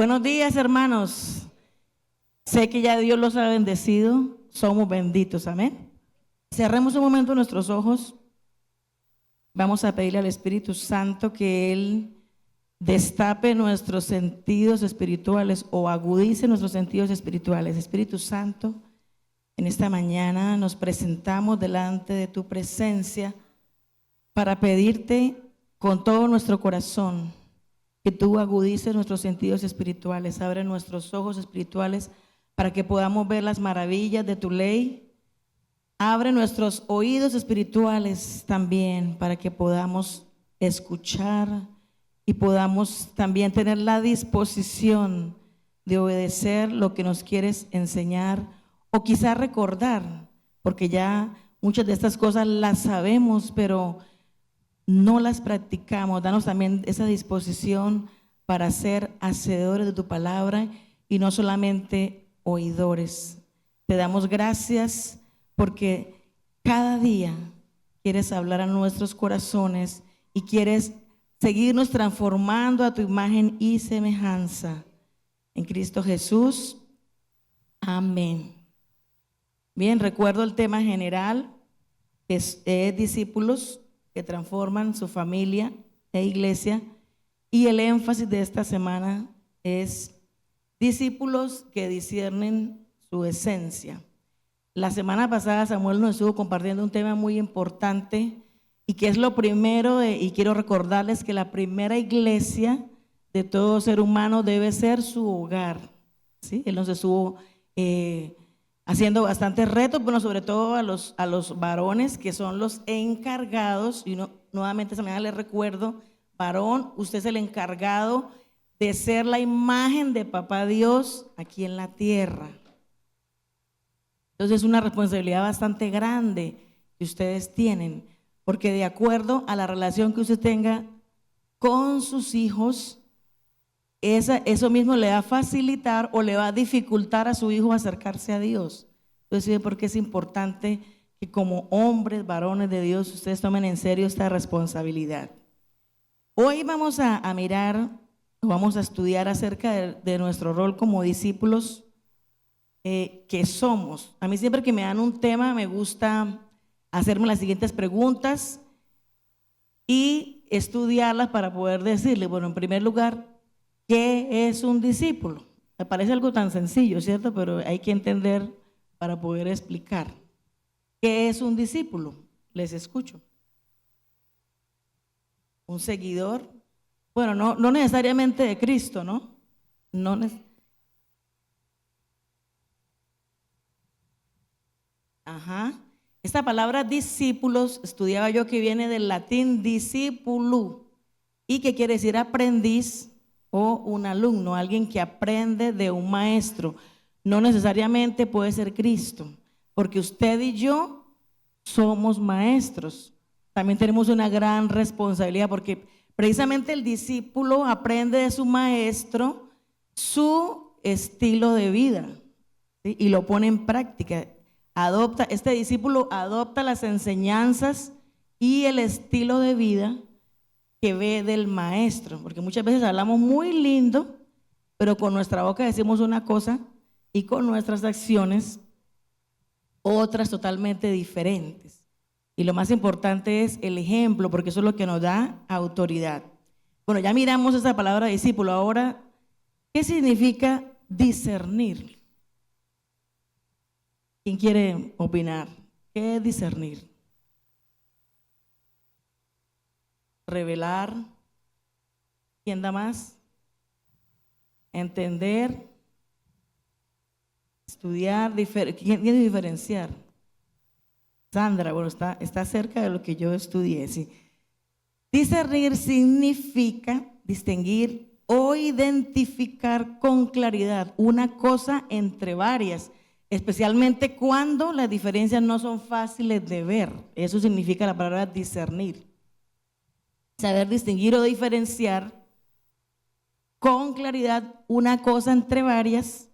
Buenos días, hermanos. Sé que ya Dios los ha bendecido. Somos benditos, amén. Cerremos un momento nuestros ojos. Vamos a pedirle al Espíritu Santo que Él destape nuestros sentidos espirituales o agudice nuestros sentidos espirituales. Espíritu Santo, en esta mañana nos presentamos delante de tu presencia para pedirte con todo nuestro corazón que tú agudices nuestros sentidos espirituales, abre nuestros ojos espirituales para que podamos ver las maravillas de tu ley. Abre nuestros oídos espirituales también para que podamos escuchar y podamos también tener la disposición de obedecer lo que nos quieres enseñar o quizás recordar, porque ya muchas de estas cosas las sabemos, pero no las practicamos. Danos también esa disposición para ser hacedores de tu palabra y no solamente oidores. Te damos gracias porque cada día quieres hablar a nuestros corazones y quieres seguirnos transformando a tu imagen y semejanza. En Cristo Jesús. Amén. Bien, recuerdo el tema general, es discípulos que transforman su familia e iglesia, y el énfasis de esta semana es discípulos que disciernen su esencia. La semana pasada Samuel nos estuvo compartiendo un tema muy importante y que es lo primero, y quiero recordarles que la primera iglesia de todo ser humano debe ser su hogar, ¿sí? Él nos estuvo haciendo bastantes retos, bueno, sobre todo a los varones que son los encargados. Y nuevamente esta mañana les recuerdo, varón, usted es el encargado de ser la imagen de Papá Dios aquí en la tierra. Entonces es una responsabilidad bastante grande que ustedes tienen, porque de acuerdo a la relación que usted tenga con sus hijos, eso mismo le va a facilitar o le va a dificultar a su hijo acercarse a Dios. Entonces, ¿por qué es importante que como hombres, varones de Dios, ustedes tomen en serio esta responsabilidad? Hoy vamos a mirar, vamos a estudiar acerca de nuestro rol como discípulos que somos. A mí siempre que me dan un tema me gusta hacerme las siguientes preguntas y estudiarlas para poder decirle, bueno, en primer lugar, ¿qué es un discípulo? Me parece algo tan sencillo, ¿cierto? Pero hay que entender para poder explicar. ¿Qué es un discípulo? Les escucho. Un seguidor, bueno, no necesariamente de Cristo, ¿no? Ajá. Esta palabra discípulos, estudiaba yo que viene del latín discipulu y que quiere decir aprendiz o un alumno, alguien que aprende de un maestro. No necesariamente puede ser Cristo, porque usted y yo somos maestros. También tenemos una gran responsabilidad, porque precisamente el discípulo aprende de su maestro su estilo de vida, ¿sí? Y lo pone en práctica. Este discípulo adopta las enseñanzas y el estilo de vida que ve del maestro, porque muchas veces hablamos muy lindo, pero con nuestra boca decimos una cosa y con nuestras acciones otras totalmente diferentes. Y lo más importante es el ejemplo, porque eso es lo que nos da autoridad. Bueno, ya miramos esa palabra discípulo. Ahora, ¿qué significa discernir? ¿Quién quiere opinar? ¿Qué es discernir? Revelar. ¿Quién da más? Entender. Estudiar. ¿Quién quiere diferenciar? Sandra, bueno, está cerca de lo que yo estudié, sí. Discernir significa distinguir o identificar con claridad una cosa entre varias, especialmente cuando las diferencias no son fáciles de ver. Eso significa la palabra discernir. Saber distinguir o diferenciar con claridad una cosa entre varias,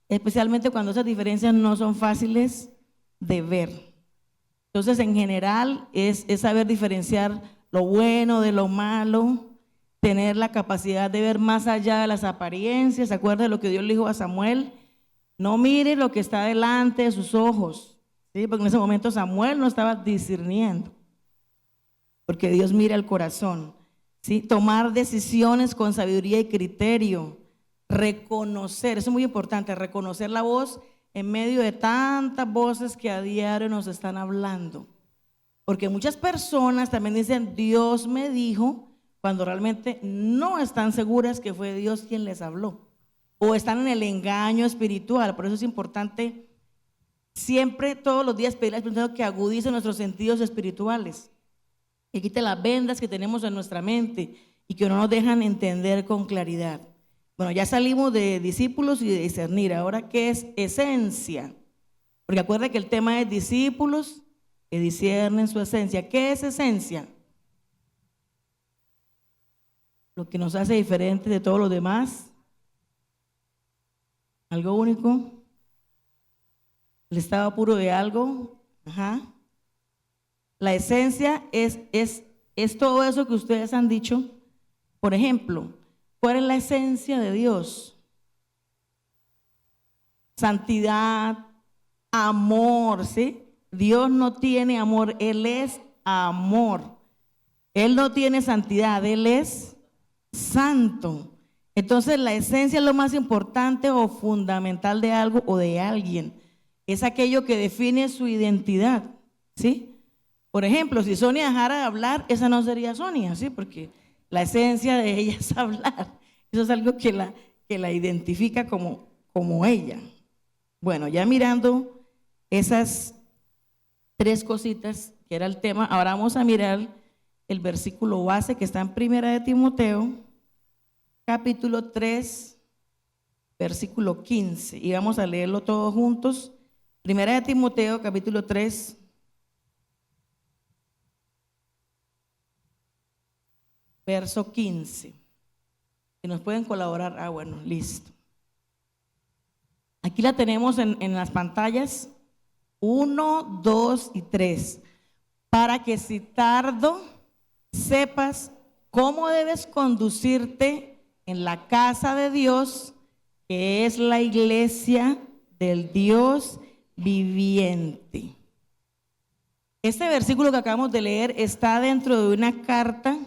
especialmente cuando esas diferencias no son fáciles de ver. Entonces, en general, es saber diferenciar lo bueno de lo malo, tener la capacidad de ver más allá de las apariencias. ¿Se acuerda de lo que Dios le dijo a Samuel? No mire lo que está delante de sus ojos, ¿sí? Porque en ese momento Samuel no estaba discerniendo, porque Dios mira el corazón, ¿sí? Tomar decisiones con sabiduría y criterio, reconocer, eso es muy importante, reconocer la voz en medio de tantas voces que a diario nos están hablando. Porque muchas personas también dicen, Dios me dijo, cuando realmente no están seguras que fue Dios quien les habló. O están en el engaño espiritual. Por eso es importante siempre, todos los días, pedirle al Espíritu Santo que agudice nuestros sentidos espirituales, que quite las vendas que tenemos en nuestra mente y que no nos dejan entender con claridad. Bueno, ya salimos de discípulos y de discernir. Ahora, ¿qué es esencia? Porque acuerda que el tema es discípulos que disciernen su esencia. ¿Qué es esencia? Lo que nos hace diferente de todos los demás. Algo único. El estado puro de algo. Ajá. La esencia es todo eso que ustedes han dicho. Por ejemplo, ¿cuál es la esencia de Dios? Santidad, amor, ¿sí? Dios no tiene amor, Él es amor. Él no tiene santidad, Él es santo. Entonces la esencia es lo más importante o fundamental de algo o de alguien. Es aquello que define su identidad, ¿sí? Por ejemplo, si Sonia dejara de hablar, esa no sería Sonia, ¿sí? Porque la esencia de ella es hablar. Eso es algo que la identifica como ella. Bueno, ya mirando esas tres cositas que era el tema, ahora vamos a mirar el versículo base que está en Primera de Timoteo, capítulo 3, versículo 15. Y vamos a leerlo todos juntos. Primera de Timoteo, capítulo 3, verso 15. Si nos pueden colaborar, bueno, listo. Aquí la tenemos en las pantallas, 1, 2 y 3. Para que si tardo, sepas cómo debes conducirte en la casa de Dios, que es la iglesia del Dios viviente. Este versículo que acabamos de leer está dentro de una carta.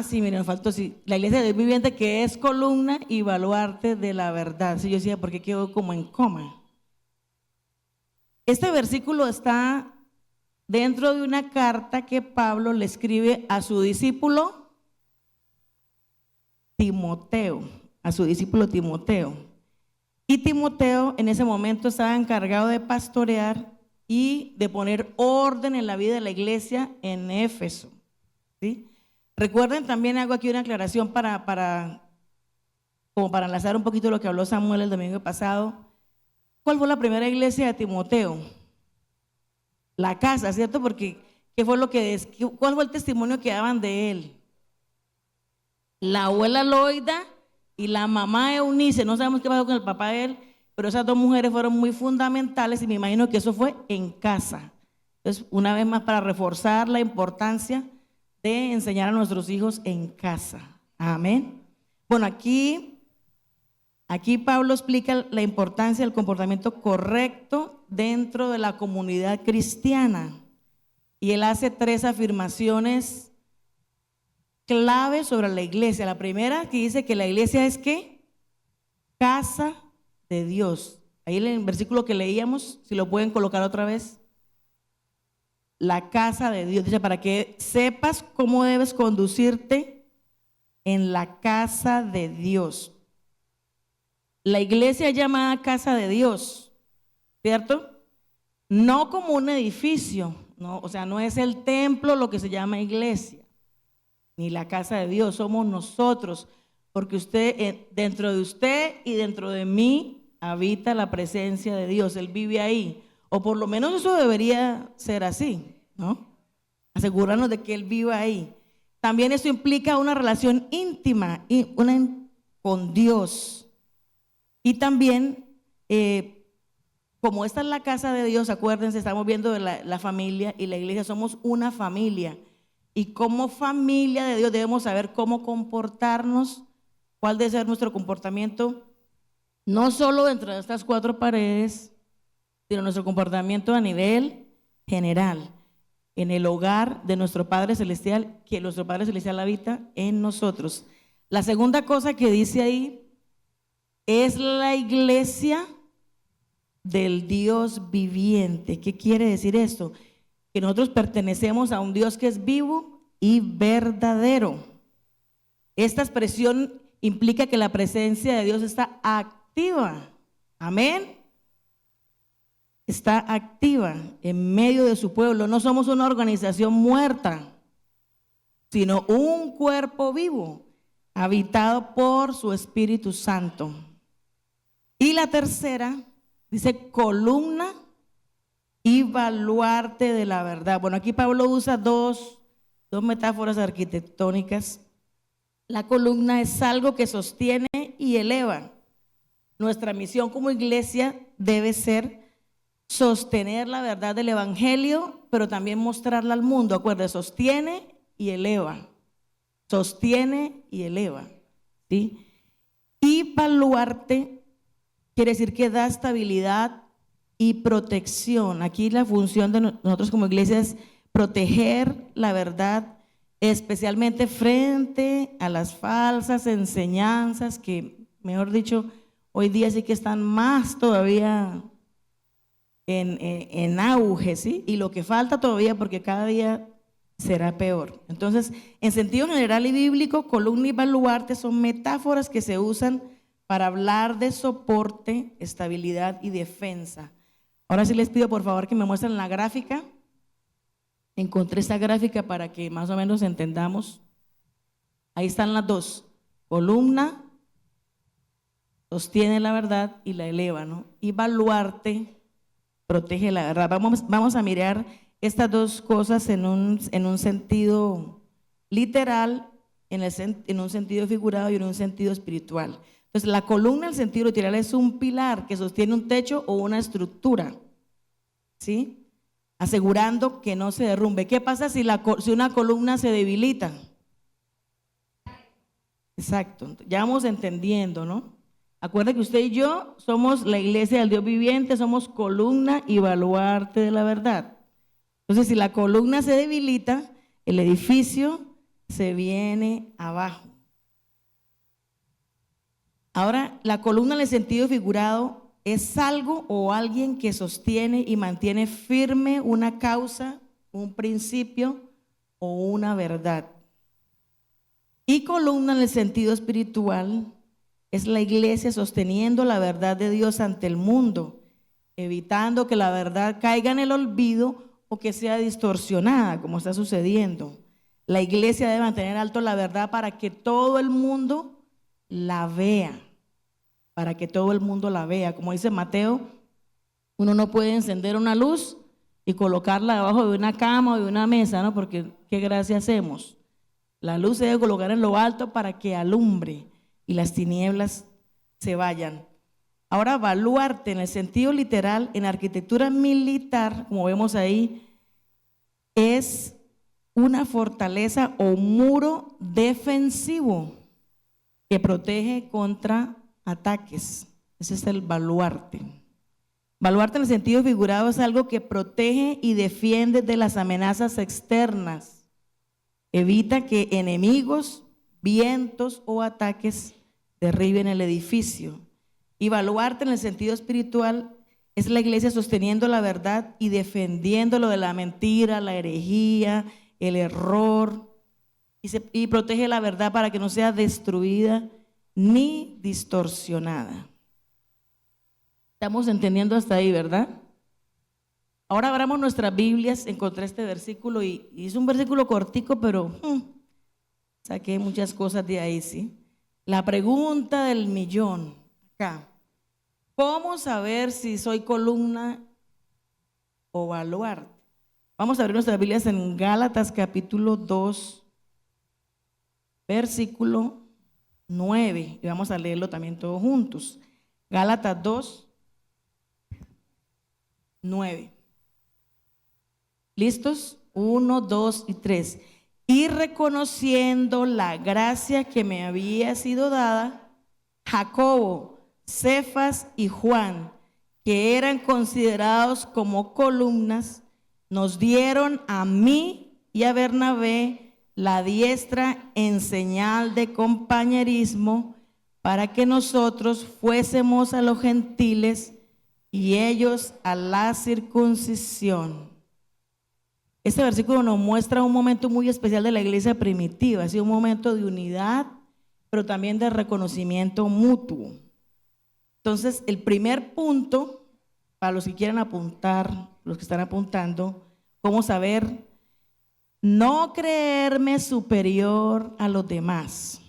Sí, miren, nos faltó, sí, la iglesia del Dios viviente, que es columna y baluarte de la verdad. Sí, yo decía, ¿por qué quedó como en coma? Este versículo está dentro de una carta que Pablo le escribe a su discípulo Timoteo, a su discípulo Timoteo. Y Timoteo en ese momento estaba encargado de pastorear y de poner orden en la vida de la iglesia en Éfeso, ¿sí? Recuerden, también hago aquí una aclaración como para enlazar un poquito lo que habló Samuel el domingo pasado. ¿Cuál fue la primera iglesia de Timoteo? La casa, ¿cierto? Porque ¿cuál fue el testimonio que daban de él? La abuela Loida y la mamá Eunice. No sabemos qué pasó con el papá de él, pero esas dos mujeres fueron muy fundamentales y me imagino que eso fue en casa. Entonces, una vez más, para reforzar la importancia de enseñar a nuestros hijos en casa. Amén. Bueno, aquí Pablo explica la importancia del comportamiento correcto dentro de la comunidad cristiana. Y él hace tres afirmaciones clave sobre la iglesia. La primera, que dice que la iglesia es ¿qué? Casa de Dios. Ahí en el versículo que leíamos, si lo pueden colocar otra vez. La casa de Dios. Dice, para que sepas cómo debes conducirte en la casa de Dios. La iglesia es llamada casa de Dios, ¿cierto? No como un edificio, ¿no? O sea, no es el templo lo que se llama iglesia, ni la casa de Dios, somos nosotros, porque dentro de usted y dentro de mí habita la presencia de Dios, Él vive ahí, o por lo menos eso debería ser así, ¿no? Asegurarnos de que Él viva ahí. También eso implica una relación íntima con Dios. Y también, como esta es la casa de Dios, acuérdense, estamos viendo de la familia y la iglesia, somos una familia. Y como familia de Dios debemos saber cómo comportarnos, cuál debe ser nuestro comportamiento, no solo dentro de estas cuatro paredes, sino nuestro comportamiento a nivel general, en el hogar de nuestro Padre Celestial, que nuestro Padre Celestial habita en nosotros. La segunda cosa que dice ahí es la iglesia del Dios viviente. ¿Qué quiere decir esto? Que nosotros pertenecemos a un Dios que es vivo y verdadero. Esta expresión implica que la presencia de Dios está activa. Amén. Está activa en medio de su pueblo. No somos una organización muerta, sino un cuerpo vivo, habitado por su Espíritu Santo. Y la tercera dice columna y baluarte de la verdad. Bueno, aquí Pablo usa dos metáforas arquitectónicas. La columna es algo que sostiene y eleva. Nuestra misión como iglesia debe ser sostener la verdad del evangelio, pero también mostrarla al mundo. Acuérdate, sostiene y eleva. Sostiene y eleva. ¿Sí? Y baluarte quiere decir que da estabilidad y protección. Aquí la función de nosotros como iglesia es proteger la verdad, especialmente frente a las falsas enseñanzas que, mejor dicho, hoy día sí que están más todavía en auge, ¿sí? Y lo que falta todavía, porque cada día será peor. Entonces, en sentido general y bíblico, columna y baluarte son metáforas que se usan para hablar de soporte, estabilidad y defensa. Ahora sí les pido por favor que me muestren la gráfica. Encontré esta gráfica para que más o menos entendamos. Ahí están las dos. Columna sostiene la verdad y la eleva, ¿no? Y baluarte protege la verdad. Vamos a mirar estas dos cosas en un sentido literal, en un sentido figurado y en un sentido espiritual. Entonces, la columna en el sentido literal es un pilar que sostiene un techo o una estructura, ¿sí? Asegurando que no se derrumbe. ¿Qué pasa si una columna se debilita? Exacto, ya vamos entendiendo, ¿no? Acuérdense que usted y yo somos la iglesia del Dios viviente, somos columna y baluarte de la verdad. Entonces, si la columna se debilita, el edificio se viene abajo. Ahora, la columna en el sentido figurado es algo o alguien que sostiene y mantiene firme una causa, un principio o una verdad. Y columna en el sentido espiritual es la iglesia sosteniendo la verdad de Dios ante el mundo, evitando que la verdad caiga en el olvido o que sea distorsionada, como está sucediendo. La iglesia debe mantener alto la verdad para que todo el mundo la vea, para que todo el mundo la vea. Como dice Mateo, uno no puede encender una luz y colocarla debajo de una cama o de una mesa, ¿no? Porque qué gracia hacemos. La luz se debe colocar en lo alto para que alumbre y las tinieblas se vayan. Ahora, baluarte en el sentido literal, en arquitectura militar, como vemos ahí, es una fortaleza o un muro defensivo que protege contra ataques. Ese es el baluarte. Baluarte en el sentido figurado es algo que protege y defiende de las amenazas externas. Evita que enemigos, vientos o ataques derriben el edificio. Y baluarte en el sentido espiritual es la iglesia sosteniendo la verdad y defendiéndolo de la mentira, la herejía, el error, y protege la verdad para que no sea destruida ni distorsionada. Estamos entendiendo hasta ahí, ¿verdad? Ahora abramos nuestras Biblias. Encontré este versículo y es un versículo cortico, pero saqué muchas cosas de ahí, ¿sí? La pregunta del millón, acá. ¿Cómo saber si soy columna o baluarte? Vamos a abrir nuestras Biblias en Gálatas capítulo 2, versículo 9. Y vamos a leerlo también todos juntos. Gálatas 2, 9. ¿Listos? 1, 2 y 3. Y reconociendo la gracia que me había sido dada, Jacobo, Cefas y Juan, que eran considerados como columnas, nos dieron a mí y a Bernabé la diestra en señal de compañerismo, para que nosotros fuésemos a los gentiles y ellos a la circuncisión. Este versículo nos muestra un momento muy especial de la iglesia primitiva, ha sido un momento de unidad, pero también de reconocimiento mutuo. Entonces, el primer punto, para los que quieran apuntar, los que están apuntando, cómo saber, no creerme superior a los demás.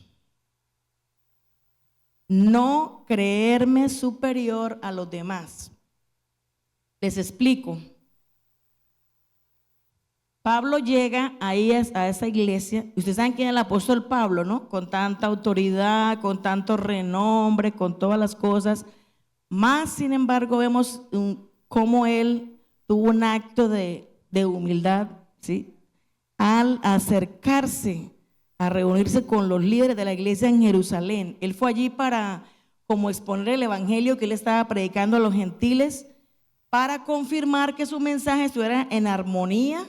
No creerme superior a los demás. Les explico. Pablo llega ahí a esa iglesia, y ustedes saben quién es el apóstol Pablo, ¿no? Con tanta autoridad, con tanto renombre, con todas las cosas. Más, sin embargo, vemos cómo él tuvo un acto de humildad, ¿sí? Al acercarse a reunirse con los líderes de la iglesia en Jerusalén. Él fue allí para como exponer el evangelio que él estaba predicando a los gentiles, para confirmar que su mensaje estuviera en armonía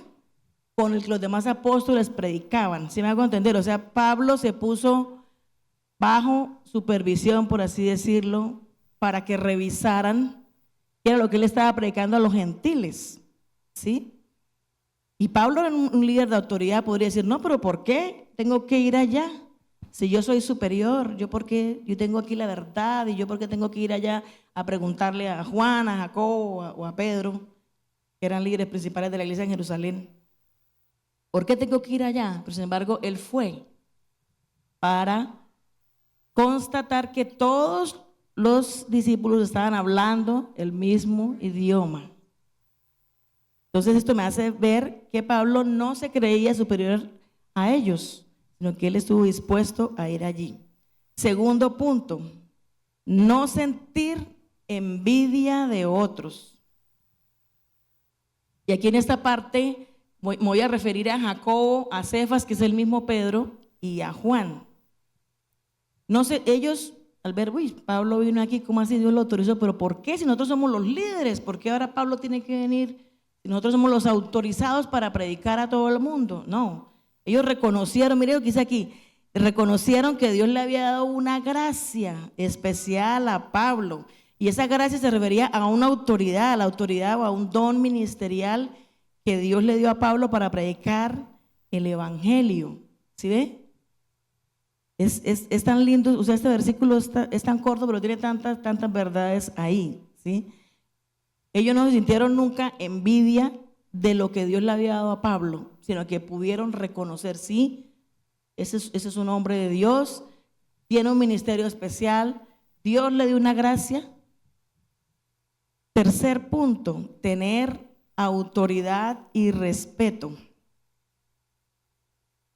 con el que los demás apóstoles predicaban. ¿Sí me hago entender? O sea, Pablo se puso bajo supervisión, por así decirlo, para que revisaran qué era lo que él estaba predicando a los gentiles, ¿sí? Y Pablo era un líder de autoridad, podría decir, no, pero ¿por qué tengo que ir allá? Si yo soy superior, yo porque yo tengo aquí la verdad, y yo porque tengo que ir allá a preguntarle a Juan, a Jacobo o a Pedro, que eran líderes principales de la iglesia en Jerusalén. ¿Por qué tengo que ir allá? Pero sin embargo, él fue para constatar que todos los discípulos estaban hablando el mismo idioma. Entonces esto me hace ver que Pablo no se creía superior a ellos, sino que él estuvo dispuesto a ir allí. Segundo punto, no sentir envidia de otros. Y aquí en esta parte me voy a referir a Jacobo, a Cefas, que es el mismo Pedro, y a Juan. No sé, ellos al ver, uy, Pablo vino aquí, ¿cómo así Dios lo autorizó? Pero ¿por qué? Si nosotros somos los líderes, ¿por qué ahora Pablo tiene que venir? Si nosotros somos los autorizados para predicar a todo el mundo. No, ellos reconocieron, mire lo que dice aquí, reconocieron que Dios le había dado una gracia especial a Pablo, y esa gracia se refería a una autoridad, a la autoridad o a un don ministerial que Dios le dio a Pablo para predicar el evangelio. ¿Sí ve? Es tan lindo, o sea, este versículo es tan corto, pero tiene tantas verdades ahí, ¿sí? Ellos no sintieron nunca envidia de lo que Dios le había dado a Pablo, sino que pudieron reconocer, sí, ese es un hombre de Dios, tiene un ministerio especial, Dios le dio una gracia. Tercer punto, tener autoridad y respeto.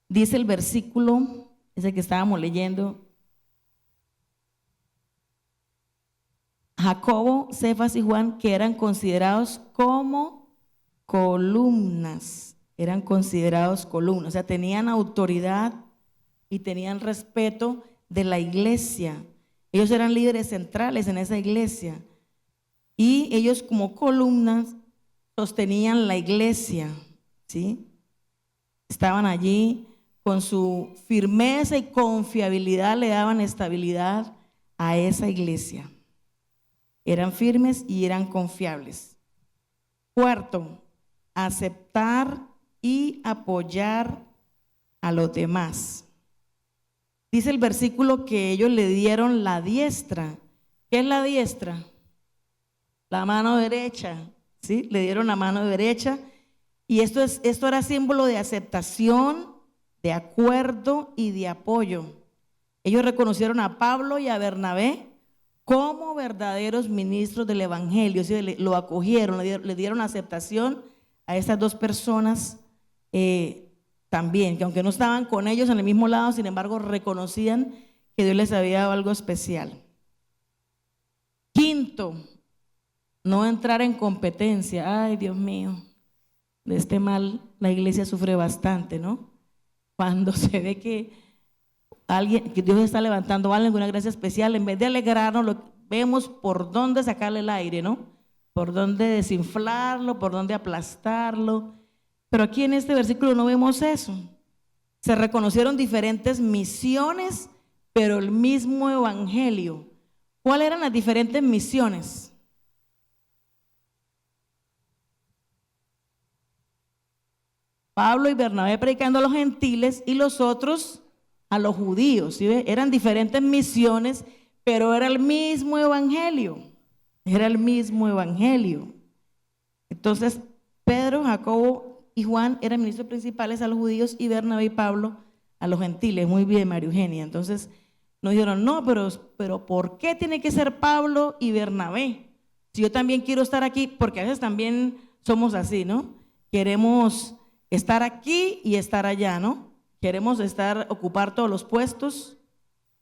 Dice el versículo, ese que estábamos leyendo, Jacobo, Cefas y Juan, que eran considerados como columnas, eran considerados columnas, o sea, tenían autoridad y tenían respeto de la iglesia. Ellos eran líderes centrales en esa iglesia, y ellos como columnas sostenían la iglesia, ¿sí? Estaban allí con su firmeza y confiabilidad, le daban estabilidad a esa iglesia. Eran firmes y eran confiables. Cuarto, aceptar y apoyar a los demás. Dice el versículo que ellos le dieron la diestra. ¿Qué es la diestra? La mano derecha, ¿sí? Le dieron la mano derecha, y esto era símbolo de aceptación, de acuerdo y de apoyo. Ellos reconocieron a Pablo y a Bernabé como verdaderos ministros del evangelio, ¿sí? Lo acogieron, le dieron aceptación a estas dos personas también, que aunque no estaban con ellos en el mismo lado, sin embargo reconocían que Dios les había dado algo especial. Quinto, no entrar en competencia. Ay, Dios mío, de este mal la iglesia sufre bastante, ¿no? Cuando se ve que que Dios está levantando a alguien con una gracia especial, en vez de alegrarnos, vemos por dónde sacarle el aire, ¿no? Por dónde desinflarlo, por dónde aplastarlo. Pero aquí en este versículo no vemos eso. Se reconocieron diferentes misiones, pero el mismo evangelio. ¿Cuáles eran las diferentes misiones? Pablo y Bernabé predicando a los gentiles y los otros a los judíos. ¿Sí ve? Eran diferentes misiones, pero era el mismo evangelio. Era el mismo evangelio. Entonces, Pedro, Jacobo y Juan eran ministros principales a los judíos y Bernabé y Pablo a los gentiles. Muy bien, María Eugenia. Entonces nos dijeron, no, pero ¿por qué tiene que ser Pablo y Bernabé? Si yo también quiero estar aquí, porque a veces también somos así, ¿no? Queremos estar aquí y estar allá, ¿no? Queremos ocupar todos los puestos,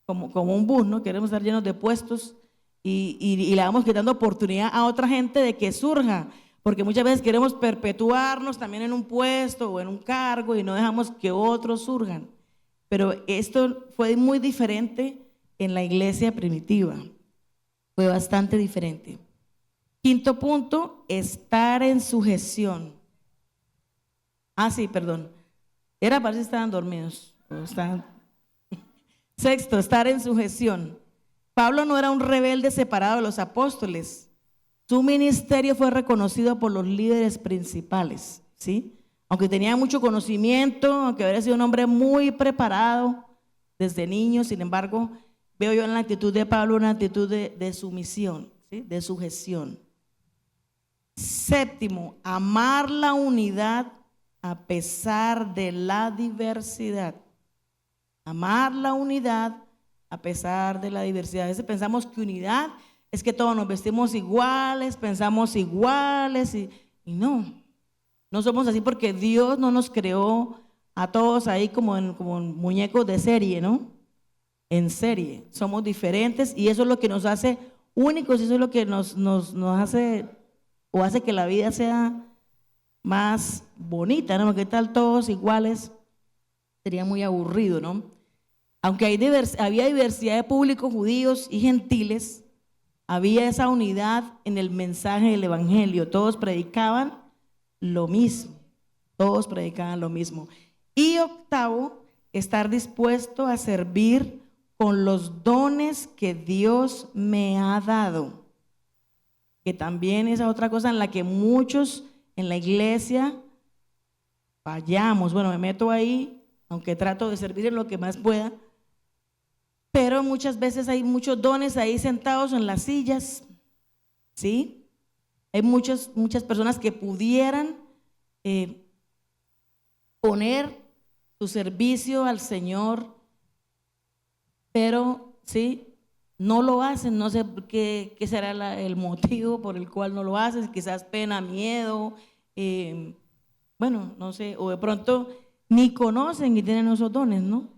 como un bus, ¿no? Queremos estar llenos de puestos y le vamos quitando oportunidad a otra gente de que surja, porque muchas veces queremos perpetuarnos también en un puesto o en un cargo y no dejamos que otros surjan. Pero esto fue muy diferente en la iglesia primitiva, fue bastante diferente. Quinto punto, estar en sujeción. Sí, perdón. Era para si estaban dormidos. Sexto, estar en sujeción. Pablo no era un rebelde separado de los apóstoles. Su ministerio fue reconocido por los líderes principales, ¿sí? Aunque tenía mucho conocimiento, aunque había sido un hombre muy preparado desde niño, sin embargo, veo yo en la actitud de Pablo una actitud de sumisión, ¿sí? De sujeción. Séptimo, amar la unidad a pesar de la diversidad. Amar la unidad a pesar de la diversidad. A veces pensamos que unidad es que todos nos vestimos iguales, pensamos iguales y no somos así porque Dios no nos creó a todos ahí como muñecos de serie, ¿no? En serie. Somos diferentes y eso es lo que nos hace únicos, eso es lo que nos hace o hace que la vida sea más bonita, ¿no? Porque tal todos iguales sería muy aburrido, ¿no? Aunque había diversidad de públicos judíos y gentiles, había esa unidad en el mensaje del evangelio. Todos predicaban lo mismo, todos predicaban lo mismo. Y octavo, estar dispuesto a servir con los dones que Dios me ha dado, que también es otra cosa en la que muchos en la iglesia fallamos. Bueno, me meto ahí, aunque trato de servir en lo que más pueda, pero muchas veces hay muchos dones ahí sentados en las sillas, ¿sí? Hay muchas personas que pudieran poner su servicio al Señor, pero ¿sí? No lo hacen. No sé qué será el motivo por el cual no lo hacen, quizás pena, miedo, bueno, no sé, o de pronto ni conocen y tienen esos dones, ¿no?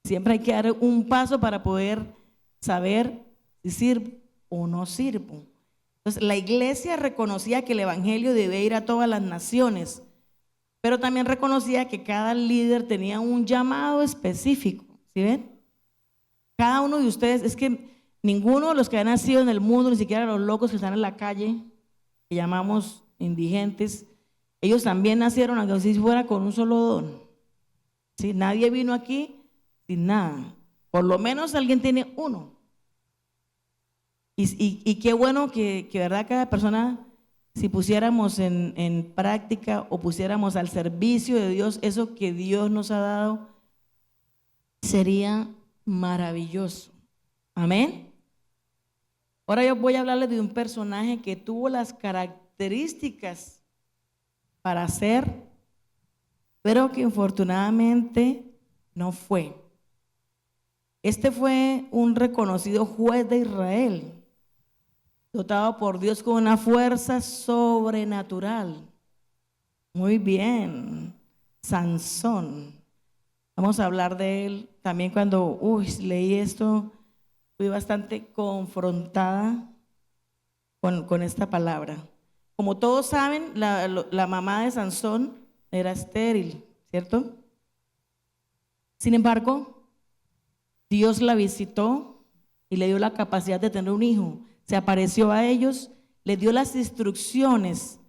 Siempre hay que dar un paso para poder saber si sirvo o no sirvo. Entonces, la iglesia reconocía que el evangelio debía ir a todas las naciones, pero también reconocía que cada líder tenía un llamado específico, ¿sí ven? Cada uno de ustedes, es que ninguno de los que han nacido en el mundo, ni siquiera los locos que están en la calle, que llamamos indigentes, ellos también nacieron, aunque si fuera con un solo don. ¿Sí? Nadie vino aquí sin nada. Por lo menos alguien tiene uno. Y qué bueno que verdad cada persona, si pusiéramos en práctica o pusiéramos al servicio de Dios eso que Dios nos ha dado, sería maravilloso. Amén. Ahora yo voy a hablarles de un personaje que tuvo las características para ser, pero que infortunadamente no fue. Este fue un reconocido juez de Israel, dotado por Dios con una fuerza sobrenatural. Muy bien, Sansón. Vamos a hablar de él. También cuando leí esto, fui bastante confrontada con esta palabra. Como todos saben, la mamá de Sansón era estéril, ¿cierto? Sin embargo, Dios la visitó y le dio la capacidad de tener un hijo. Se apareció a ellos, le dio las instrucciones.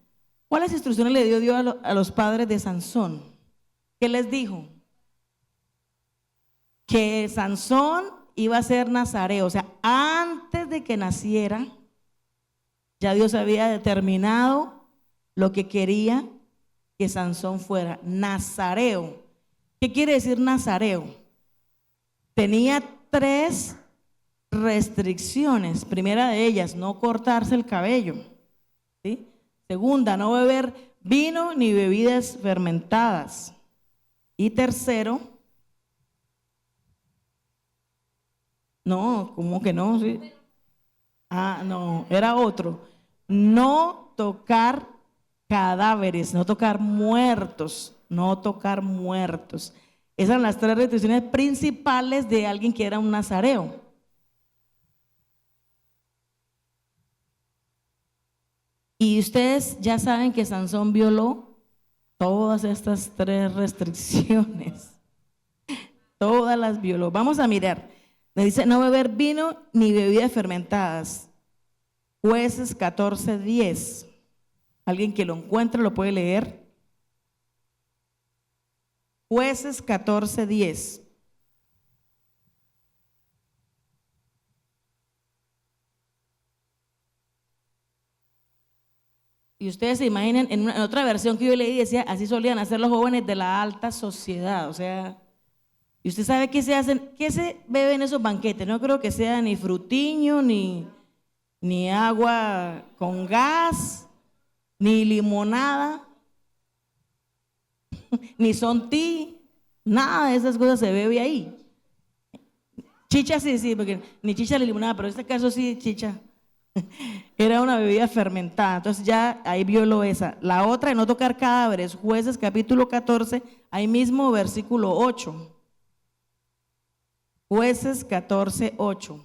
¿Cuáles instrucciones le dio Dios a los padres de Sansón? ¿Qué les dijo? Que Sansón iba a ser nazareo. O sea, antes de que naciera, ya Dios había determinado lo que quería que Sansón fuera. Nazareo. ¿Qué quiere decir nazareo? Tenía 3 restricciones. Primera de ellas, no cortarse el cabello. ¿Sí? Segunda, no beber vino ni bebidas fermentadas. Y tercero, no, ¿cómo que no? ¿Sí? No, era otro. No tocar cadáveres, no tocar muertos, no tocar muertos. Esas eran las 3 restricciones principales de alguien que era un nazareo. Y ustedes ya saben que Sansón violó todas estas 3 restricciones. Todas las violó. Vamos a mirar. Me dice no beber vino ni bebidas fermentadas. Jueces 14:10. Alguien que lo encuentre lo puede leer. Jueces 14:10. Y ustedes se imaginen, en otra versión que yo leí decía, así solían hacer los jóvenes de la alta sociedad. O sea, y usted sabe qué se hacen, qué se bebe en esos banquetes. No creo que sea ni frutiño, ni agua con gas, ni limonada, ni sonti, nada de esas cosas se bebe ahí. Chicha sí, porque ni chicha ni limonada, pero en este caso sí, chicha. Era una bebida fermentada, entonces ya ahí violó esa. La otra de no tocar cadáveres, Jueces capítulo 14, ahí mismo versículo 8. Jueces 14:8.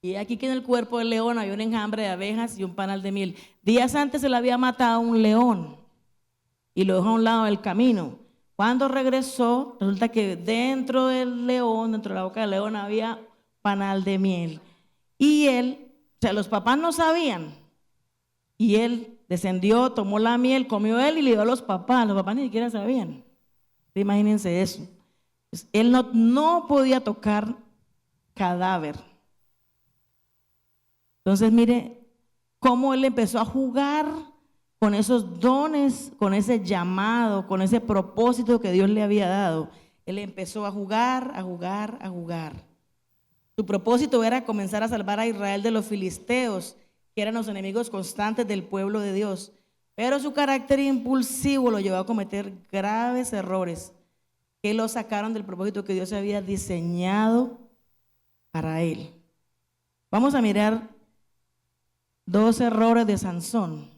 Y aquí que en el cuerpo del león había un enjambre de abejas y un panal de miel. Días antes se le había matado un león y lo dejó a un lado del camino. Cuando regresó, resulta que dentro del león, dentro de la boca del león, había panal de miel. Y él, o sea, los papás no sabían. Y él descendió, tomó la miel, comió él y le dio a los papás. Los papás ni siquiera sabían. Imagínense eso. Pues él no podía tocar cadáver. Entonces, mire cómo él empezó a jugar con esos dones, con ese llamado, con ese propósito que Dios le había dado. Él empezó a jugar, a jugar, a jugar. Su propósito era comenzar a salvar a Israel de los filisteos, que eran los enemigos constantes del pueblo de Dios. Pero su carácter impulsivo lo llevó a cometer graves errores que lo sacaron del propósito que Dios había diseñado para él. Vamos a mirar 2 errores de Sansón.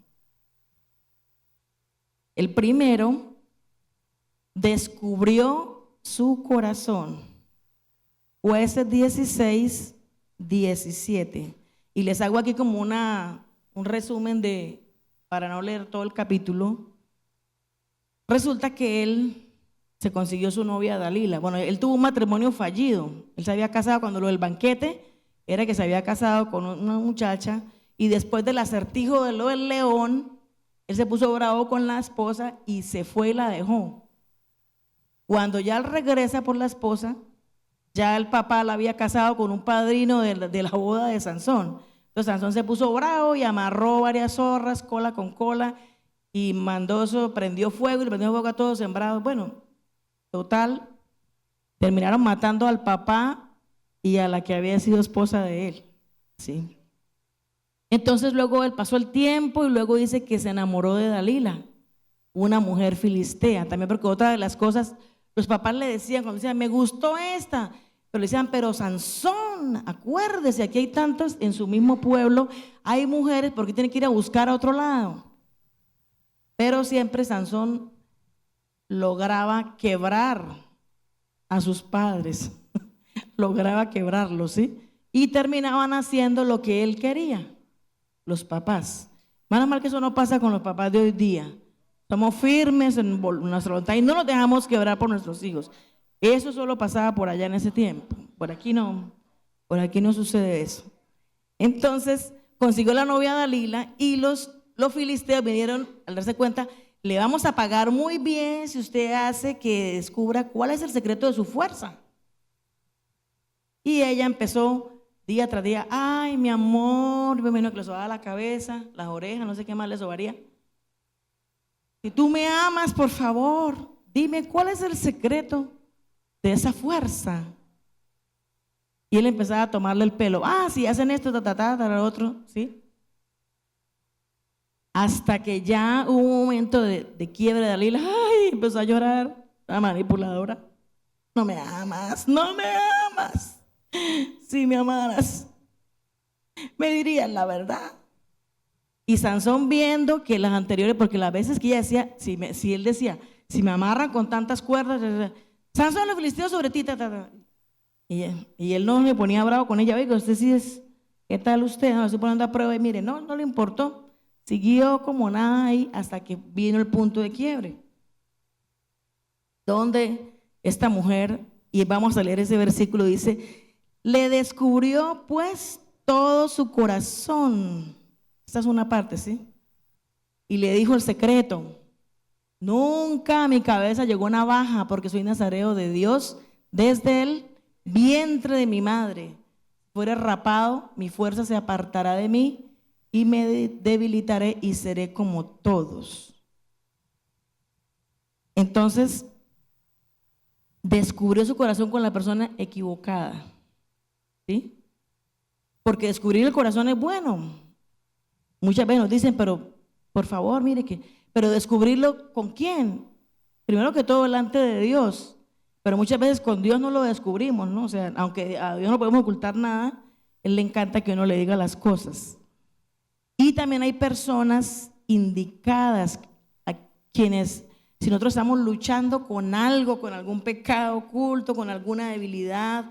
El primero, descubrió su corazón. Jueces 16:17. Y les hago aquí como un resumen para no leer todo el capítulo. Resulta que él se consiguió su novia Dalila. Bueno, él tuvo un matrimonio fallido. Él se había casado, cuando lo del banquete era que se había casado con una muchacha, y después del acertijo de lo del león, él se puso bravo con la esposa y se fue y la dejó. Cuando ya él regresa por la esposa, ya el papá la había casado con un padrino de la boda de Sansón. Entonces Sansón se puso bravo y amarró varias zorras, cola con cola, y mandó eso, prendió fuego y le prendió fuego a todos sembrados. Bueno, total, terminaron matando al papá y a la que había sido esposa de él. Sí. Entonces luego él pasó el tiempo y luego dice que se enamoró de Dalila, una mujer filistea. También porque otra de las cosas, los papás le decían, cuando decían, me gustó esta, pero le decían, pero Sansón, acuérdese, aquí hay tantos en su mismo pueblo, hay mujeres, ¿por qué tiene que ir a buscar a otro lado? Pero siempre Sansón lograba quebrar a sus padres, lograba quebrarlos, ¿sí? y terminaban haciendo lo que él quería, los papás. Menos mal que eso no pasa con los papás de hoy día. Somos firmes en nuestra voluntad y no nos dejamos quebrar por nuestros hijos. Eso solo pasaba por allá en ese tiempo. Por aquí no sucede eso. Entonces consiguió la novia Dalila y los filisteos vinieron al darse cuenta, le vamos a pagar muy bien si usted hace que descubra cuál es el secreto de su fuerza. Y ella empezó día tras día, ay, mi amor, me imagino que le sobaba la cabeza, las orejas, no sé qué más le sobaría. Si tú me amas, por favor, dime cuál es el secreto de esa fuerza. Y él empezaba a tomarle el pelo. Si hacen esto, lo otro, ¿sí? Hasta que ya hubo un momento de quiebre de Dalila. Ay, empezó a llorar, la manipuladora. No me amas, no me amas. Si me amaras, me dirías la verdad. Y Sansón, viendo que las anteriores, porque las veces que ella decía, si él decía, si me amarran con tantas cuerdas, Sansón, los filisteos sobre ti, y él no le ponía bravo con ella. Oiga, usted sí es, ¿qué tal usted? No, estoy poniendo a prueba. Y mire, no le importó. Siguió como nada ahí hasta que vino el punto de quiebre. Donde esta mujer, y vamos a leer ese versículo, dice, le descubrió pues todo su corazón. Esta es una parte, ¿sí? Y le dijo el secreto. Nunca a mi cabeza llegó navaja, porque soy nazareo de Dios desde el vientre de mi madre. Si fuera rapado, mi fuerza se apartará de mí y me debilitaré y seré como todos. Entonces, descubrió su corazón con la persona equivocada, ¿sí? Porque descubrir el corazón es bueno. Muchas veces nos dicen, pero por favor, mire pero descubrirlo ¿con quién? Primero que todo delante de Dios. Pero muchas veces con Dios no lo descubrimos, ¿no? O sea, aunque a Dios no podemos ocultar nada, Él le encanta que uno le diga las cosas. Y también hay personas indicadas a quienes, si nosotros estamos luchando con algo, con algún pecado oculto, con alguna debilidad,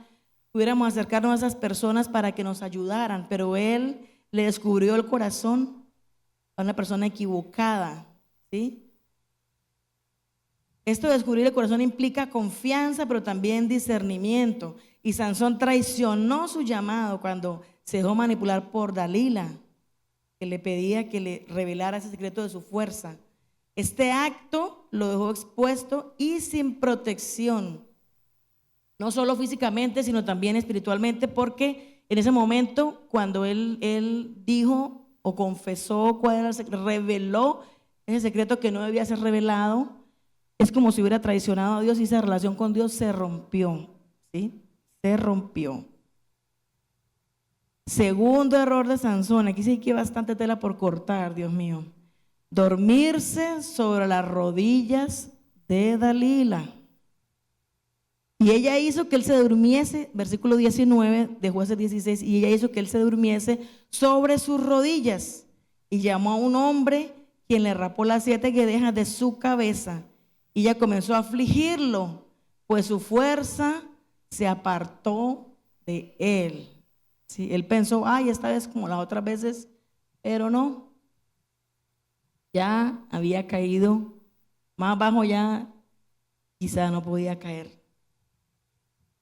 pudiéramos acercarnos a esas personas para que nos ayudaran, pero Él le descubrió el corazón a una persona equivocada, ¿sí? Esto de descubrir el corazón implica confianza, pero también discernimiento. Y Sansón traicionó su llamado cuando se dejó manipular por Dalila, que le pedía que le revelara ese secreto de su fuerza. Este acto lo dejó expuesto y sin protección, no solo físicamente, sino también espiritualmente, porque en ese momento, cuando él dijo o confesó cuál era el secreto, reveló ese secreto que no debía ser revelado, es como si hubiera traicionado a Dios y esa relación con Dios se rompió, ¿sí? Se rompió. Segundo error de Sansón, aquí sí que hay bastante tela por cortar, Dios mío. Dormirse sobre las rodillas de Dalila. Y ella hizo que él se durmiese, versículo 19 de Jueces 16, y ella hizo que él se durmiese sobre sus rodillas. Y llamó a un hombre quien le rapó las 7 guedejas de su cabeza. Y ella comenzó a afligirlo, pues su fuerza se apartó de él. Sí, él pensó, esta vez como las otras veces, pero no. Ya había caído, más bajo ya quizá no podía caer.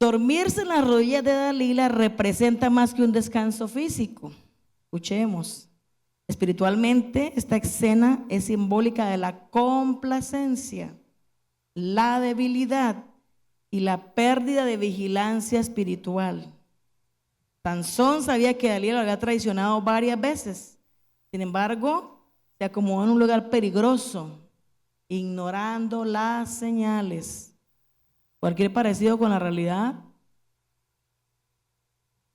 Dormirse en las rodillas de Dalila representa más que un descanso físico. Escuchemos. Espiritualmente, esta escena es simbólica de la complacencia, la debilidad y la pérdida de vigilancia espiritual. Sansón sabía que Dalila lo había traicionado varias veces. Sin embargo, se acomodó en un lugar peligroso, ignorando las señales. Cualquier parecido con la realidad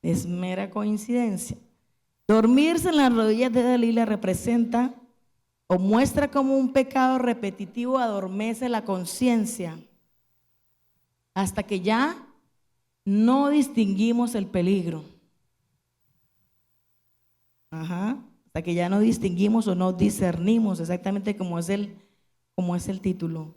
es mera coincidencia. Dormirse en las rodillas de Dalila representa o muestra como un pecado repetitivo adormece la conciencia hasta que ya no distinguimos el peligro. Hasta que ya no distinguimos o no discernimos, exactamente como es el título.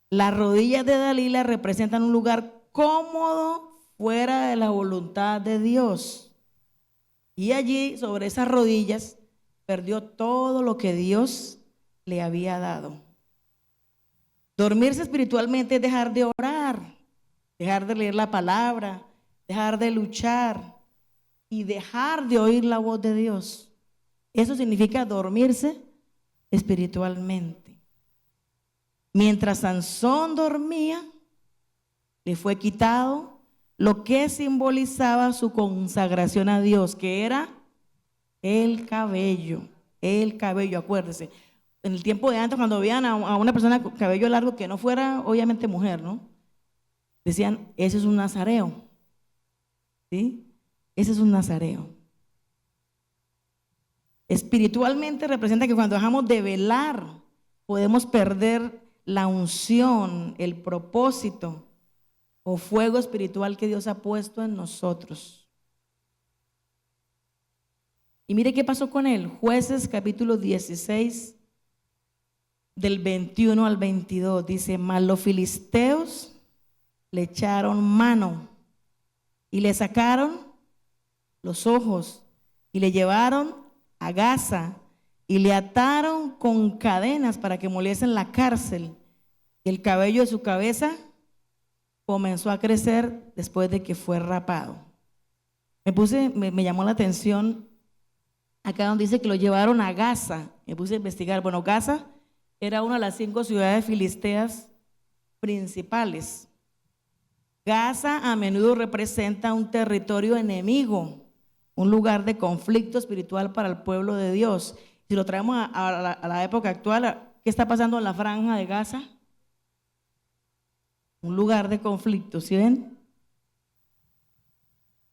Las rodillas de Dalila representan un lugar cómodo fuera de la voluntad de Dios. Y allí, sobre esas rodillas, perdió todo lo que Dios le había dado. Dormirse espiritualmente es dejar de orar, dejar de leer la palabra, dejar de luchar y dejar de oír la voz de Dios. Eso significa dormirse espiritualmente. Mientras Sansón dormía, le fue quitado lo que simbolizaba su consagración a Dios, que era el cabello, acuérdese. En el tiempo de antes, cuando veían a una persona con cabello largo que no fuera obviamente mujer, ¿no? Decían, ese es un nazareo, ¿sí? Ese es un nazareo. Espiritualmente representa que cuando dejamos de velar, podemos perder la unción, el propósito o fuego espiritual que Dios ha puesto en nosotros. Y mire qué pasó con él. Jueces capítulo 16, del 21 al 22, dice: mas los filisteos le echaron mano y le sacaron los ojos y le llevaron a Gaza y le ataron con cadenas para que moliese en la cárcel. Y el cabello de su cabeza comenzó a crecer después de que fue rapado. Me llamó la atención acá donde dice que lo llevaron a Gaza. Me puse a investigar. Bueno, Gaza era una de las 5 ciudades filisteas principales. Gaza a menudo representa un territorio enemigo, un lugar de conflicto espiritual para el pueblo de Dios. Si lo traemos a la época actual, ¿qué está pasando en la franja de Gaza? Un lugar de conflicto, ¿sí ven?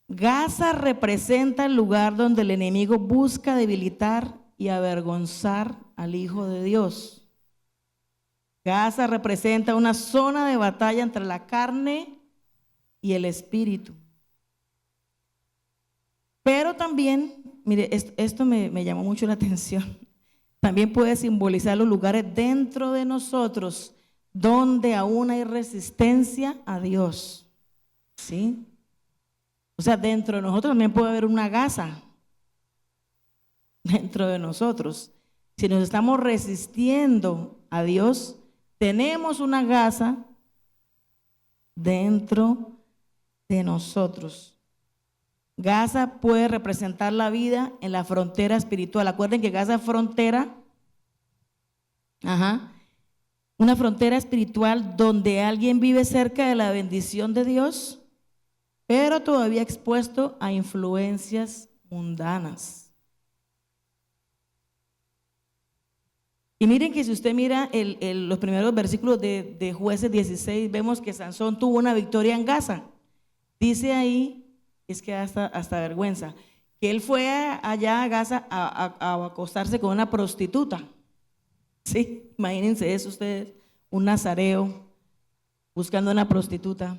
Gaza representa el lugar donde el enemigo busca debilitar y avergonzar al Hijo de Dios. Gaza representa una zona de batalla entre la carne y el espíritu. Pero también, mire, esto me llamó mucho la atención. También puede simbolizar los lugares dentro de nosotros donde aún hay resistencia a Dios. ¿Sí? O sea, dentro de nosotros también puede haber una Gaza. Dentro de nosotros. Si nos estamos resistiendo a Dios, tenemos una Gaza dentro de nosotros. Gaza puede representar la vida en la frontera espiritual. Acuerden que Gaza es frontera, una frontera espiritual donde alguien vive cerca de la bendición de Dios, pero todavía expuesto a influencias mundanas. Y miren que si usted mira los primeros versículos de Jueces 16, vemos que Sansón tuvo una victoria en Gaza. Dice ahí, es que hasta vergüenza, que él fue allá a Gaza a acostarse con una prostituta. Sí, imagínense eso ustedes, un nazareo buscando una prostituta.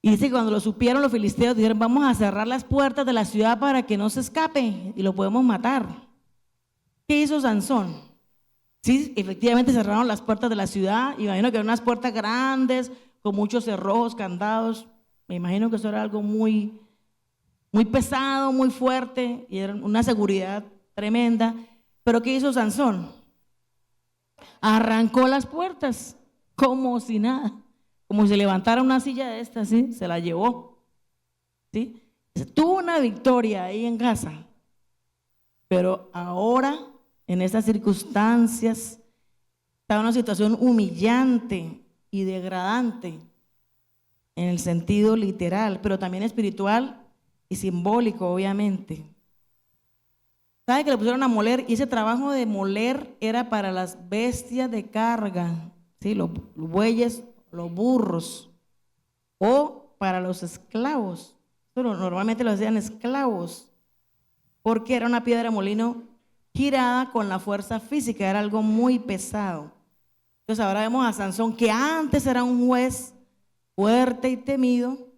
Y dice que cuando lo supieron los filisteos dijeron: vamos a cerrar las puertas de la ciudad para que no se escape y lo podemos matar. ¿Qué hizo Sansón? Sí, efectivamente cerraron las puertas de la ciudad. Imagino que eran unas puertas grandes con muchos cerrojos, candados. Me imagino que eso era algo muy, muy pesado, muy fuerte, y era una seguridad tremenda. Pero ¿qué hizo Sansón? Arrancó las puertas como si nada, como si levantara una silla de estas, ¿sí? Se la llevó, ¿sí? Tuvo una victoria ahí en Gaza, pero ahora en estas circunstancias está en una situación humillante y degradante en el sentido literal, pero también espiritual y simbólico, obviamente. ¿Sabe que le pusieron a moler? Y ese trabajo de moler era para las bestias de carga, ¿sí? Los bueyes, los burros, o para los esclavos. Pero normalmente lo hacían esclavos, porque era una piedra de molino girada con la fuerza física, era algo muy pesado. Entonces ahora vemos a Sansón, que antes era un juez fuerte y temido,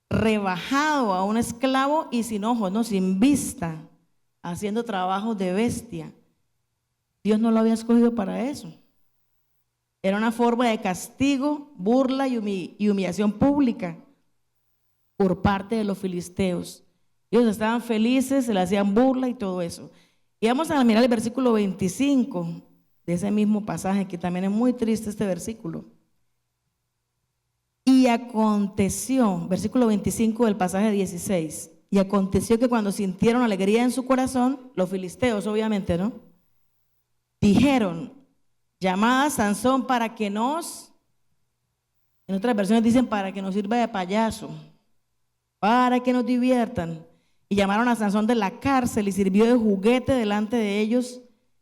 rebajado a un esclavo y sin ojos, no, sin vista, haciendo trabajos de bestia. Dios no lo había escogido para eso. Era una forma de castigo, burla y humillación pública por parte de los filisteos. Ellos estaban felices, se le hacían burla y todo eso. Y vamos a mirar el versículo 25 de ese mismo pasaje, que también es muy triste este versículo. Y aconteció, versículo 25 del pasaje 16, y aconteció que cuando sintieron alegría en su corazón, los filisteos obviamente, ¿no? Dijeron, llamad a Sansón para que nos, en otras versiones dicen para que nos sirva de payaso, para que nos diviertan. Y llamaron a Sansón de la cárcel y sirvió de juguete delante de ellos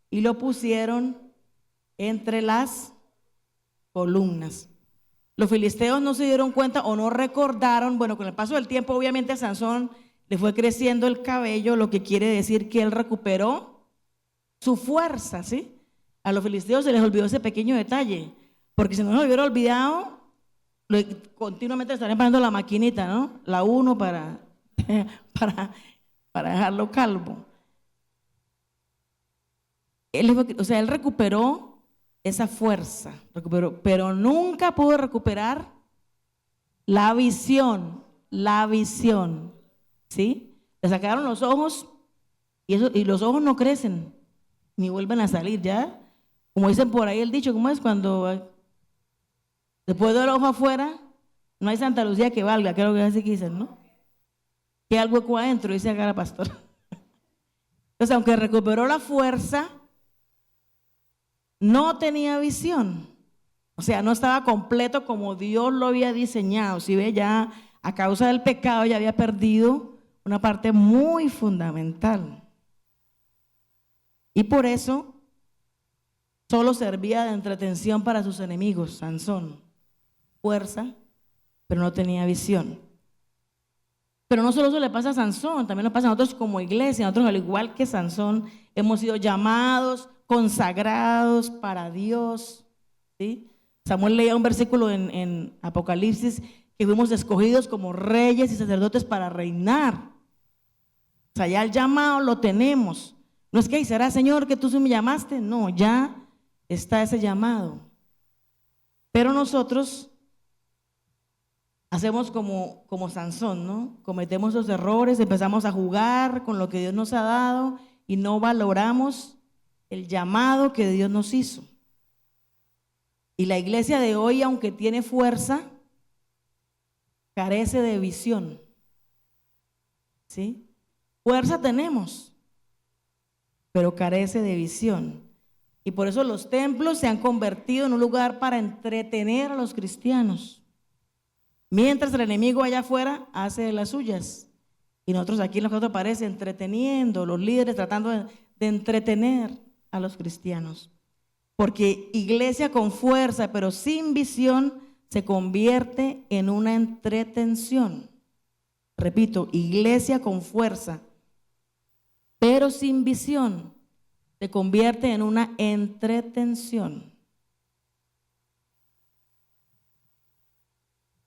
y lo pusieron entre las columnas. Los filisteos no se dieron cuenta o no recordaron, bueno, con el paso del tiempo obviamente a Sansón le fue creciendo el cabello, lo que quiere decir que él recuperó su fuerza, ¿sí? A los filisteos se les olvidó ese pequeño detalle, porque si no se hubiera olvidado, continuamente estarían poniendo la maquinita, ¿no? La 1 para dejarlo calvo. Él recuperó esa fuerza, pero nunca pudo recuperar la visión, ¿sí? Le sacaron los ojos y los ojos no crecen ni vuelven a salir ya. Como dicen por ahí el dicho, ¿cómo es? Cuando después del ojo afuera no hay Santa Lucía que valga, creo que es así que dicen, ¿no? Que hay hueco adentro, dice acá la pastora. Entonces, aunque recuperó la fuerza, no tenía visión. O sea, no estaba completo como Dios lo había diseñado. Si ve, ya a causa del pecado ya había perdido una parte muy fundamental. Y por eso solo servía de entretención para sus enemigos, Sansón. Fuerza, pero no tenía visión. Pero no solo eso le pasa a Sansón, también nos pasa a nosotros como iglesia. Nosotros, al igual que Sansón, hemos sido llamados, consagrados para Dios, ¿sí? Samuel leía un versículo en Apocalipsis que fuimos escogidos como reyes y sacerdotes para reinar. O sea, ya el llamado lo tenemos. No es que, ¿será, Señor, que tú me llamaste? No, ya está ese llamado. Pero nosotros hacemos como Sansón, ¿no? Cometemos los errores, empezamos a jugar con lo que Dios nos ha dado y no valoramos el llamado que Dios nos hizo. Y la iglesia de hoy, aunque tiene fuerza, carece de visión, ¿sí? Fuerza tenemos, pero carece de visión. Y por eso los templos se han convertido en un lugar para entretener a los cristianos. Mientras el enemigo allá afuera hace de las suyas. Y nosotros aquí en los cuatro paredes entreteniendo, los líderes tratando de entretener a los cristianos. Porque iglesia con fuerza pero sin visión se convierte en una entretención. Repito, iglesia con fuerza pero sin visión se convierte en una entretención.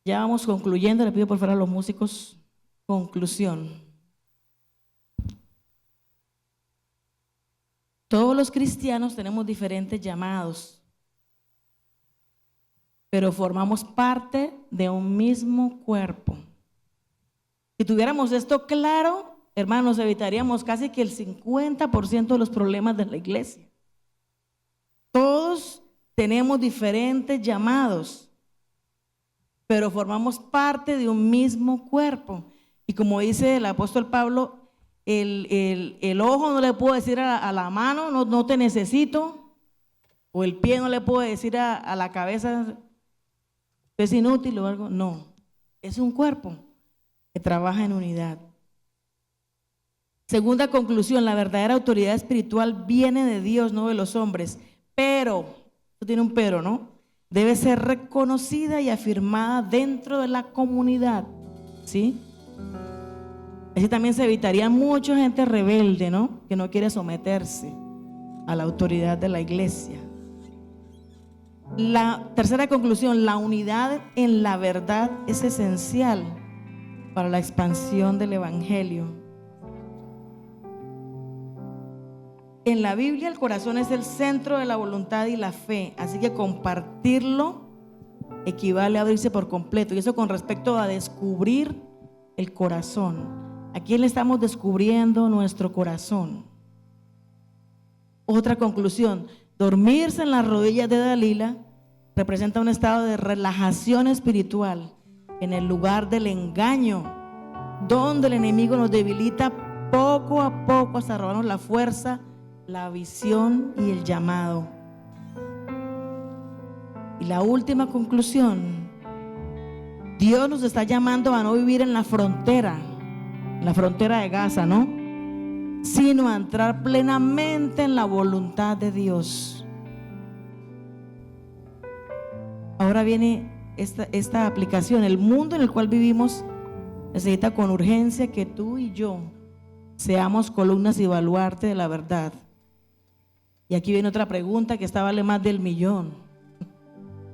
Ya vamos concluyendo, le pido por favor a los músicos conclusión. Todos los cristianos tenemos diferentes llamados, pero formamos parte de un mismo cuerpo. Si tuviéramos esto claro, hermanos, evitaríamos casi que el 50% de los problemas de la iglesia. Todos tenemos diferentes llamados, pero formamos parte de un mismo cuerpo. Y como dice el apóstol Pablo, el ojo no le puede decir a la mano, no te necesito, o el pie no le puede decir a la cabeza, es inútil o algo. No, es un cuerpo que trabaja en unidad. Segunda conclusión, la verdadera autoridad espiritual viene de Dios, no de los hombres, pero, esto tiene un pero, ¿no? Debe ser reconocida y afirmada dentro de la comunidad, ¿sí? Así también se evitaría mucha gente rebelde, ¿no? Que no quiere someterse a la autoridad de la iglesia. La tercera conclusión, la unidad en la verdad es esencial para la expansión del evangelio. En la Biblia el corazón es el centro de la voluntad y la fe, así que compartirlo equivale a abrirse por completo, y eso con respecto a descubrir el corazón. ¿A quién le estamos descubriendo nuestro corazón? Otra conclusión: dormirse en las rodillas de Dalila representa un estado de relajación espiritual en el lugar del engaño, donde el enemigo nos debilita poco a poco hasta robarnos la fuerza, la visión y el llamado. Y la última conclusión: Dios nos está llamando a no vivir en la frontera de Gaza, ¿no? Sino a entrar plenamente en la voluntad de Dios. Ahora viene esta aplicación. El mundo en el cual vivimos necesita con urgencia que tú y yo seamos columnas y baluarte de la verdad. Y aquí viene otra pregunta que esta vale más del millón.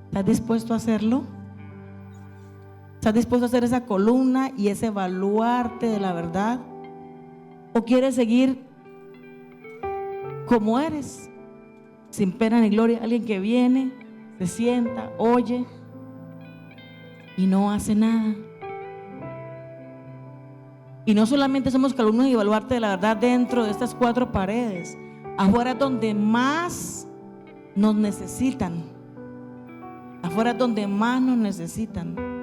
¿Estás dispuesto a hacerlo? ¿Estás dispuesto a hacer esa columna y ese baluarte de la verdad? ¿O quieres seguir como eres, sin pena ni gloria? Alguien que viene, se sienta, oye y no hace nada. Y no solamente somos columnas y baluarte de la verdad dentro de estas cuatro paredes, afuera es donde más nos necesitan. Afuera es donde más nos necesitan.